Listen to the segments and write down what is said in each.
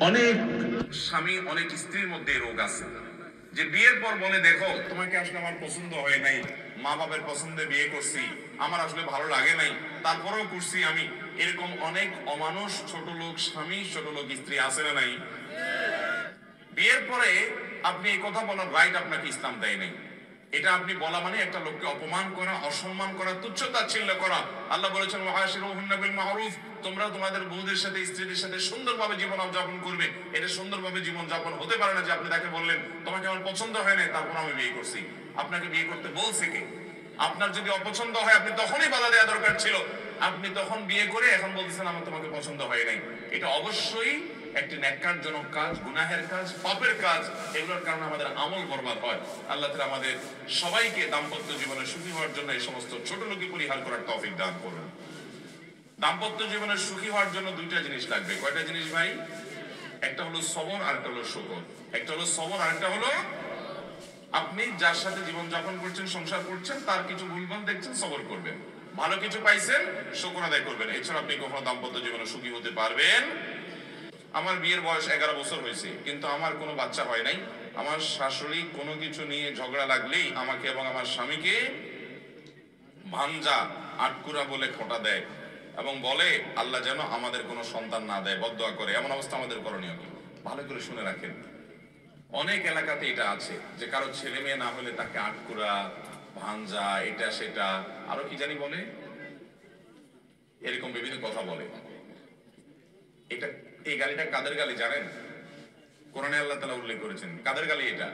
অনেক স্বামী অনেক স্ত্রীর মধ্যে রোগ আছে যে বিয়ের পর বলে, দেখো তোমাকে আসলে আমার পছন্দ হয় নাই, মা বাবার পছন্দে বিয়ে করছি, আমার আসলে ভালো লাগে নাই, তারপরেও করছি আমি। এরকম অনেক অমানুষ ছোট লোক স্বামী, ছোট লোক স্ত্রী আছে না নাই? বিয়ের পরে আপনি এই কথা বলার রাইট আপনাকে ইসলাম দেয় নাই। এটা আপনি বলা মানে একটা লোককে অপমান করা, অসম্মান করা, তুচ্ছ-তাচ্ছিল্য করা। আল্লাহ বলেছেন ওয়াশিরুহুন্না বিল মারুফ, তোমরা তোমাদের বউদের সাথে, স্ত্রীদের সাথে সুন্দরভাবে জীবন যাপন করবে। এটা সুন্দরভাবে জীবন যাপন হতে পারে না যে আপনি তাকে বললেন তোমাকে আমার পছন্দ হয় না, তারপর আমি বিয়ে করছি। আপনাকে বিয়ে করতে বলছে কে? আপনার যদি অপছন্দ হয় আপনি তখনই বাধা দেওয়া দরকার ছিল। আপনি তখন বিয়ে করে এখন বলতেছেন আমার তোমাকে পছন্দ হয় নাই। এটা অবশ্যই একটি ন্যাক্কারজনক কাজ, গুনাহের কাজ, পাপের কাজ। এগুলোর কারণে আমাদের আমল বরবাদ হয়। আল্লাহ তাআলা আমাদের সবাইকে দাম্পত্য জীবনে সুখী হওয়ার জন্য এই সমস্ত ছোট লোকই পরিহার করার তৌফিক দান করুন। দাম্পত্য জীবনে সুখী হওয়ার জন্য দুইটা জিনিস লাগবে। কয়টা জিনিস ভাই? একটা হলো সবর, আর একটা হলো শুকর। একটা হলো সবর, আর একটা হলো আপনি যার সাথে জীবন যাপন করছেন, সংসার করছেন, তার কিছু ভুলভাল দেখছেন, সবর করবেন। ভালো কিছু পাইছেন, শুকর আদায় করবেন। এছাড়া আপনি কখনো দাম্পত্য জীবনে সুখী হতে পারবেন। আমার বিয়ের বয়স 11 বছর হয়েছে, কিন্তু আমার কোনো বাচ্চা হয় নাই। আমার শাশুড়ি কোনো কিছু নিয়ে ঝগড়া লাগলেই আমাকে এবং আমার স্বামীকে ভাঞ্জা, আটকুরা বলে খোঁটা দেয় এবং বলে আল্লাহ যেন আমাদের কোনো সন্তান না দেয়, বদদোয়া করে। এমন অবস্থা আমাদের করণীয় কি? ভালো করে শুনে রাখেন। অনেক এলাকাতে এটা আছে যে কারো ছেলে মেয়ে না হলে তাকে আটকুরা, ভাঞ্জা, এটা সেটা, আরো কি জানি বলে, এরকম বিভিন্ন কথা বলে। এটা, এই গালিটা কাদের গালি জানেন? কোরআনে আল্লাহ তাআলা উল্লেখ করেছেন। কাদের গালি এটা?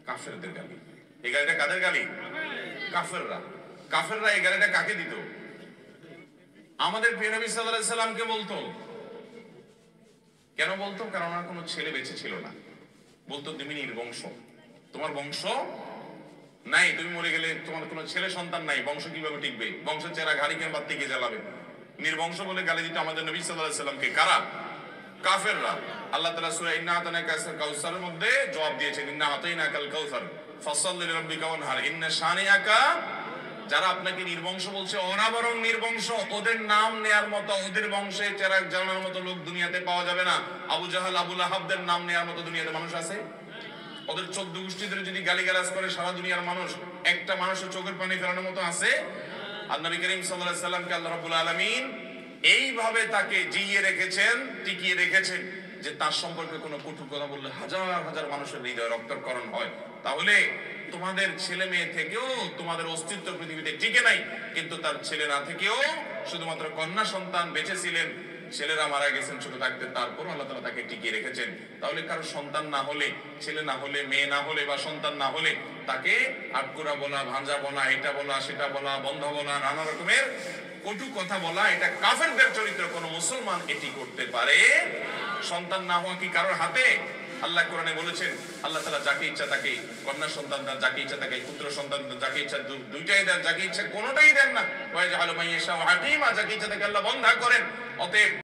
কাফেরদের গালি। এই গালিটা কাদের গালি? কাফেররা। কাফেররা এই গালিটা কাকে দিত? আমাদের প্রিয় নবী সাল্লাল্লাহু আলাইহি সাল্লামকে বলতো। কেন বলতো? কারণ ওনার কোনো ছেলে বেঁচে ছিল না। বলতো তুমি নির্বংশ, তোমার বংশ নাই, তুমি মরে গেলে তোমার কোনো ছেলে সন্তান নাই, বংশ কিভাবে টিকবে? বংশের চেহারা ঘাড়ি কেন বাদ থেকে জ্বালাবে? নির্বংশ বলে গালি দিত আমাদের নবী সাল্লাল্লাহু আলাইহি সাল্লামকে। কারা? কাফেররা। আল্লাহ তাআলা সূরা ইন্না আতানাকা কাউসারের মধ্যে জবাব দিয়েছেন, ইন্না আতাইনাকাল কাউসার ফাসাল্লি লিরাব্বিকা ওয়ানহার ইন্না শানিআকা। যারা আপনাকে নির্বংশ বলছে, ওরা বরং নির্বংশ। ওদের নাম নেয়ার মতো, ওদের বংশে চেরাগ জ্বালানোর মতো লোক দুনিয়াতে পাওয়া যাবে না। আবু জাহাল, আবু লাহাবদের নাম নেয়ার মতো দুনিয়াতে মানুষ আছে? ওদের 14 গোষ্ঠীদের যদি গালিগালাজ করে সারা দুনিয়ার মানুষ, একটা মানুষের চোখের পানি ফেলানোর মতো আছে? আর নবী করিম সাল্লাল্লাহু আলাইহি সাল্লামকে আল্লাহ রাব্বুল আলামিন এইভাবে তাকে জিইয়ে রেখেছেন, টিকিয়ে রেখেছেন যে তার সম্পর্কে কোনো কটু কথা বললে হাজার হাজার মানুষের হৃদয় রক্তক্ষরণ হয়। তাহলে তোমাদের ছেলে মেয়ে থেকেও তোমাদের অস্তিত্ব পৃথিবীতে টিকে নাই, কিন্তু তার ছেলে না থেকেও শুধুমাত্র কন্যা সন্তান বেঁচে ছিলেন। ছেলেরা মারা গেছেন ছোট থাকতে, তারপর আল্লাহ তাআলা তাকে টিকিয়ে রেখেছেন। তাহলে কারো সন্তান না হলে, ছেলে না হলে, মেয়ে না হলে বা সন্তান না হলে তাকে আটকুরা বলা, ভাঞ্জা বলা, এটা বলা, সেটা বলা, বন্ধ বলা, নানা রকমের কটু কথা বলা, এটা কাফেরদের চরিত্র। কোন মুসলমান এটি করতে পারে? সন্তান না হওয়া কি কারোর হাতে? আল্লাহ কোরআনে বলেছেন, আল্লাহ তাআলা যাকে ইচ্ছা তাকে কন্যা সন্তান দেন, যাকে ইচ্ছা তাকে পুত্র সন্তান দেন, যাকে ইচ্ছা দুইটাই দেন, যাকে ইচ্ছা কোনোটাই দেন না। ওয়াজআলু মাইয়াশাউ হাকিমা, যাকে ইচ্ছা তাকে আল্লাহ বন্ধা করেন। অতএব